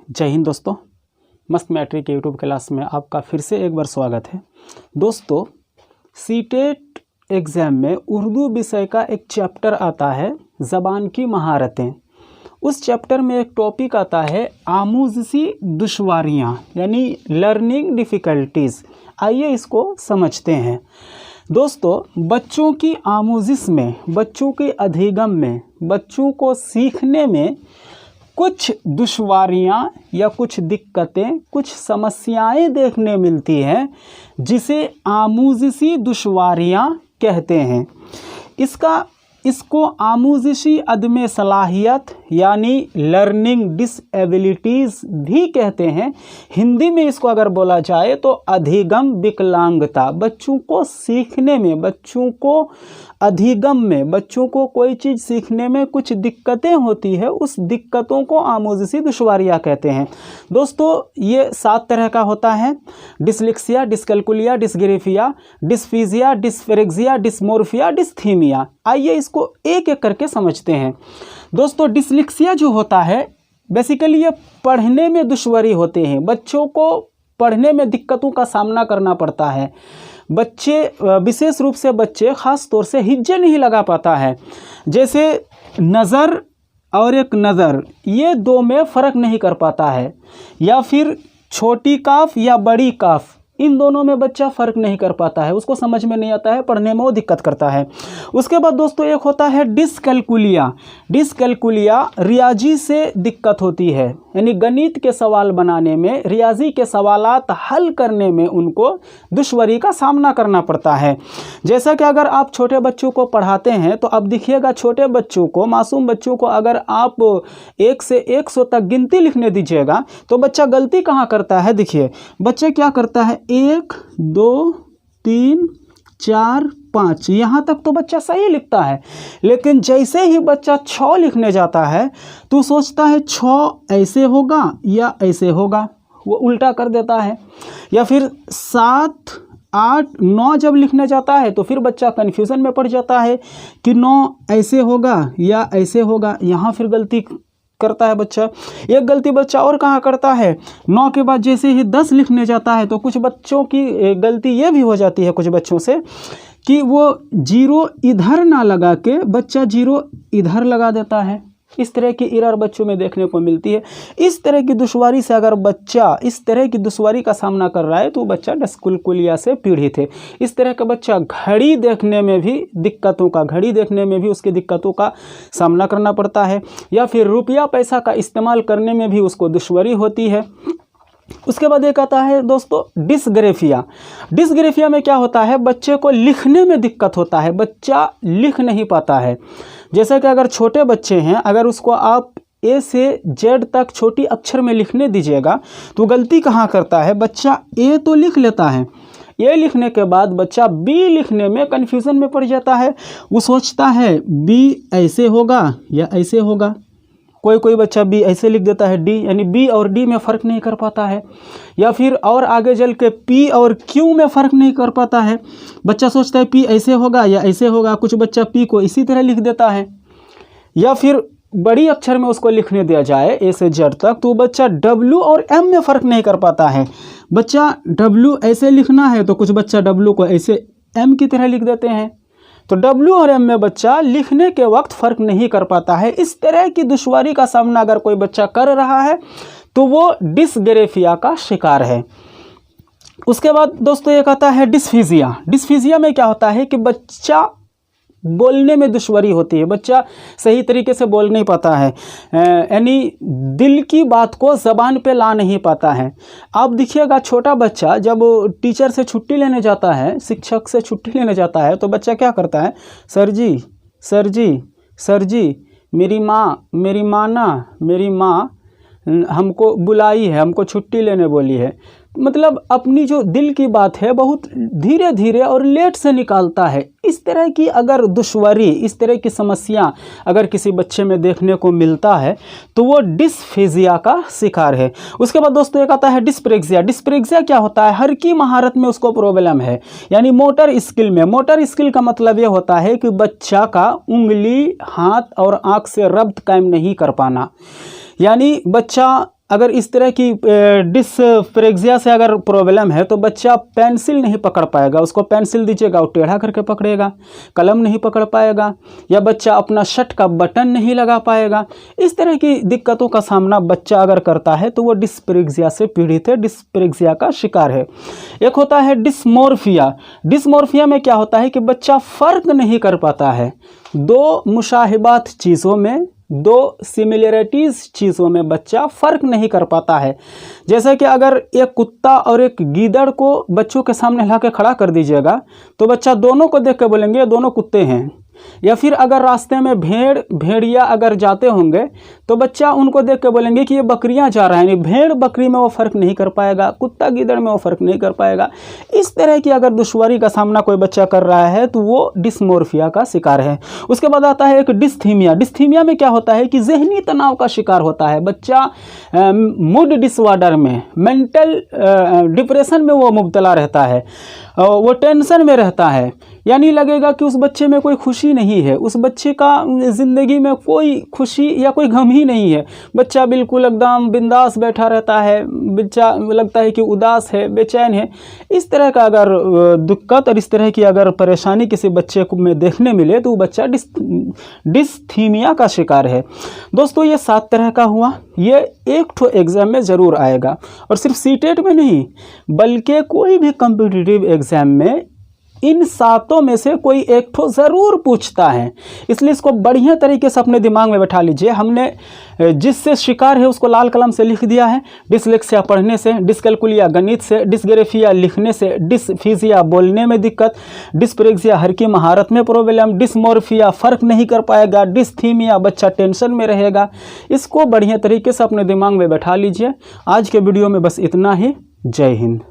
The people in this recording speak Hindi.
जय हिंद दोस्तों, मस्त मैट्रिक के यूट्यूब क्लास में आपका फिर से एक बार स्वागत है। दोस्तों, सीटेट एग्ज़ाम में उर्दू विषय का एक चैप्टर आता है ज़बान की महारतें। उस चैप्टर में एक टॉपिक आता है आमूज़ी दुश्वारियाँ, यानी लर्निंग डिफ़िकल्टीज़। आइए इसको समझते हैं। दोस्तों, बच्चों की आमूज़िश में, बच्चों के अधिगम में, बच्चों को सीखने में कुछ दुश्वारियाँ या कुछ दिक्कतें, कुछ समस्याएं देखने मिलती हैं, जिसे आमूज़ी दुश्वारियाँ कहते हैं। इसको आमूज़ी अदम सलाहियत यानी लर्निंग डिसएबिलिटीज़ भी कहते हैं। हिंदी में इसको अगर बोला जाए तो अधिगम विकलांगता। बच्चों को सीखने में, बच्चों को अधिगम में, बच्चों को कोई चीज़ सीखने में कुछ दिक्कतें होती है, उस दिक्कतों को आमूज़ी दुश्वारियाँ कहते हैं। दोस्तों, ये 7 तरह का होता है: डिसलेक्सिया, डिसकैल्कुलिया, डिसग्रेफिया, डिस्फीजिया, डिस्फेरेक्सिया, डिस्मोर्फिया, डिस्थीमिया। आइए इसको एक एक करके समझते हैं। दोस्तों, डिसलेक्सिया जो होता है, बेसिकली ये पढ़ने में दुश्वारी होते हैं। बच्चों को पढ़ने में दिक्कतों का सामना करना पड़ता है। बच्चे, विशेष रूप से बच्चे, ख़ास तौर से हिज्जे नहीं लगा पाता है। जैसे नज़र और एक नज़र, ये दो में फ़र्क नहीं कर पाता है, या फिर छोटी काफ या बड़ी काफ, इन दोनों में बच्चा फ़र्क नहीं कर पाता है, उसको समझ में नहीं आता है, पढ़ने में वो दिक्कत करता है। उसके बाद दोस्तों एक होता है डिसकैल्कुलिया। डिसकैल्कुलिया रियाजी से दिक्कत होती है, यानी गणित के सवाल बनाने में, रियाजी के सवालात हल करने में उनको दुश्वारी का सामना करना पड़ता है। जैसा कि अगर आप छोटे बच्चों को पढ़ाते हैं तो अब देखिएगा, छोटे बच्चों को, मासूम बच्चों को अगर आप 1 से 100 तक गिनती लिखने दीजिएगा तो बच्चा गलती कहाँ करता है। देखिए, बच्चा क्या करता है, 1 2 3 4 5, यहाँ तक तो बच्चा सही लिखता है, लेकिन जैसे ही बच्चा 6 लिखने जाता है तो सोचता है 6 ऐसे होगा या ऐसे होगा, वो उल्टा कर देता है। या फिर 7 8 9 जब लिखने जाता है तो फिर बच्चा कन्फ्यूज़न में पड़ जाता है कि 9 ऐसे होगा या ऐसे होगा, यहाँ फिर गलती करता है बच्चा। एक गलती बच्चा और कहाँ करता है, 9 के बाद जैसे ही 10 लिखने जाता है तो कुछ बच्चों की गलती ये भी हो जाती है, कुछ बच्चों से, कि वो 0 इधर ना लगा के बच्चा 0 इधर लगा देता है। इस तरह की एरर बच्चों में देखने को मिलती है। इस तरह की दुश्वारी से अगर बच्चा इस तरह की दुश्वारी का सामना कर रहा है तो बच्चा डिसकैल्कुलिया से पीड़ित है। इस तरह का बच्चा घड़ी देखने में भी उसकी दिक्कतों का सामना करना पड़ता है, या फिर रुपया पैसा का इस्तेमाल करने में भी उसको दुश्वारी होती है। उसके बाद एक आता है दोस्तों डिसग्रेफिया। डिसग्रेफिया में क्या होता है, बच्चे को लिखने में दिक्कत होता है, बच्चा लिख नहीं पाता है। जैसे कि अगर छोटे बच्चे हैं, अगर उसको आप A से Z तक छोटी अक्षर में लिखने दीजिएगा तो गलती कहाँ करता है, बच्चा A तो लिख लेता है, A लिखने के बाद बच्चा B लिखने में कन्फ्यूज़न में पड़ जाता है। वो सोचता है B ऐसे होगा या ऐसे होगा, कोई बच्चा B ऐसे लिख देता है, D, यानी B और D में फ़र्क नहीं कर पाता है। या फिर और आगे चल के P और Q में फ़र्क नहीं कर पाता है, बच्चा सोचता है P ऐसे होगा या ऐसे होगा, कुछ बच्चा P को इसी तरह लिख देता है। या फिर बड़ी अक्षर में उसको लिखने दिया जाए A से Z तक तो बच्चा W और M में फ़र्क नहीं कर पाता है। बच्चा W ऐसे लिखना है तो कुछ बच्चा W को ऐसे M की तरह लिख देते हैं, तो W और M में बच्चा लिखने के वक्त फ़र्क नहीं कर पाता है। इस तरह की दुश्वारी का सामना अगर कोई बच्चा कर रहा है तो वो डिसग्रेफिया का शिकार है। उसके बाद दोस्तों एक आता है डिस्फीजिया। डिस्फीजिया में क्या होता है कि बच्चा बोलने में दुश्वारी होती है, बच्चा सही तरीके से बोल नहीं पाता है, यानी दिल की बात को ज़बान पे ला नहीं पाता है। आप देखिएगा, छोटा बच्चा जब टीचर से छुट्टी लेने जाता है, शिक्षक से छुट्टी लेने जाता है तो बच्चा क्या करता है, सर जी सर जी सर जी, मेरी माँ हमको बुलाई है, हमको छुट्टी लेने बोली है। मतलब अपनी जो दिल की बात है बहुत धीरे धीरे और लेट से निकालता है। इस तरह की अगर दुश्वारी, इस तरह की समस्या अगर किसी बच्चे में देखने को मिलता है तो वो डिस्फेजिया का शिकार है। उसके बाद दोस्तों एक आता है डिस्प्रेक्सिया। डिस्प्रेक्सिया क्या होता है, हर की महारत में उसको प्रॉब्लम है, यानी मोटर स्किल में। मोटर स्किल का मतलब ये होता है कि बच्चा का उंगली, हाथ और आँख से रब्त कायम नहीं कर पाना, यानी बच्चा अगर इस तरह की डिस्प्रेक्सिया से अगर प्रॉब्लम है तो बच्चा पेंसिल नहीं पकड़ पाएगा, उसको पेंसिल दीजिएगा वो टेढ़ा करके पकड़ेगा, कलम नहीं पकड़ पाएगा, या बच्चा अपना शर्ट का बटन नहीं लगा पाएगा। इस तरह की दिक्कतों का सामना बच्चा अगर करता है तो वो डिस्प्रेक्सिया से पीड़ित है, डिस्प्रेक्सिया का शिकार है। एक होता है डिस्मोर्फिया। डिस्मोर्फिया में क्या होता है कि बच्चा फ़र्क नहीं कर पाता है दो मुशाहिबात चीज़ों में, दो सिमिलरिटीज़ चीज़ों में बच्चा फ़र्क नहीं कर पाता है। जैसे कि अगर एक कुत्ता और एक गीदड़ को बच्चों के सामने ला के खड़ा कर दीजिएगा तो बच्चा दोनों को देख के बोलेंगे ये दोनों कुत्ते हैं। या फिर अगर रास्ते में भेड़िया अगर जाते होंगे तो बच्चा उनको देख के बोलेंगे कि ये बकरियां जा रहा है, यानी भेड़ बकरी में वो फ़र्क नहीं कर पाएगा, कुत्ता गीदड़ में वो फ़र्क नहीं कर पाएगा। इस तरह की अगर दुश्वारी का सामना कोई बच्चा कर रहा है तो वो डिस्मोर्फिया का शिकार है। उसके बाद आता है एक डिस्थीमिया। डिस्थीमिया में क्या होता है कि जहनी तनाव का शिकार होता है बच्चा, मूड डिसऑर्डर में, मेंटल डिप्रेशन में वो मुब्तला रहता है, वो टेंशन में रहता है, यानी लगेगा कि उस बच्चे में कोई खुशी नहीं है, उस बच्चे का ज़िंदगी में कोई खुशी या कोई गम ही नहीं है। बच्चा बिल्कुल एकदम बिंदास बैठा रहता है, बच्चा लगता है कि उदास है, बेचैन है। इस तरह का अगर दिक्कत और इस तरह की अगर परेशानी किसी बच्चे को में देखने मिले तो वो बच्चा डिस्थीमिया का शिकार है। दोस्तों ये 7 तरह का हुआ, ये एक ठो एग्ज़ाम में ज़रूर आएगा, और सिर्फ सीटेट में नहीं बल्कि कोई भी कॉम्पिटिटिव एग्ज़ाम में इन 7 में से कोई एक ठो ज़रूर पूछता है। इसलिए इसको बढ़िया तरीके से अपने दिमाग में बैठा लीजिए। हमने जिससे शिकार है उसको लाल कलम से लिख दिया है। डिसलेक्सिया पढ़ने से, डिसकैल्कुलिया गणित से, डिसग्रेफिया लिखने से, डिसफिजिया बोलने में दिक्कत, डिस्प्रेक्सिया हर की महारत में प्रॉब्लम, डिस्मोर्फिया फ़र्क नहीं कर पाएगा, डिस्थीमिया बच्चा टेंशन में रहेगा। इसको बढ़िया तरीके से अपने दिमाग में बैठा लीजिए। आज के वीडियो में बस इतना ही। जय हिंद।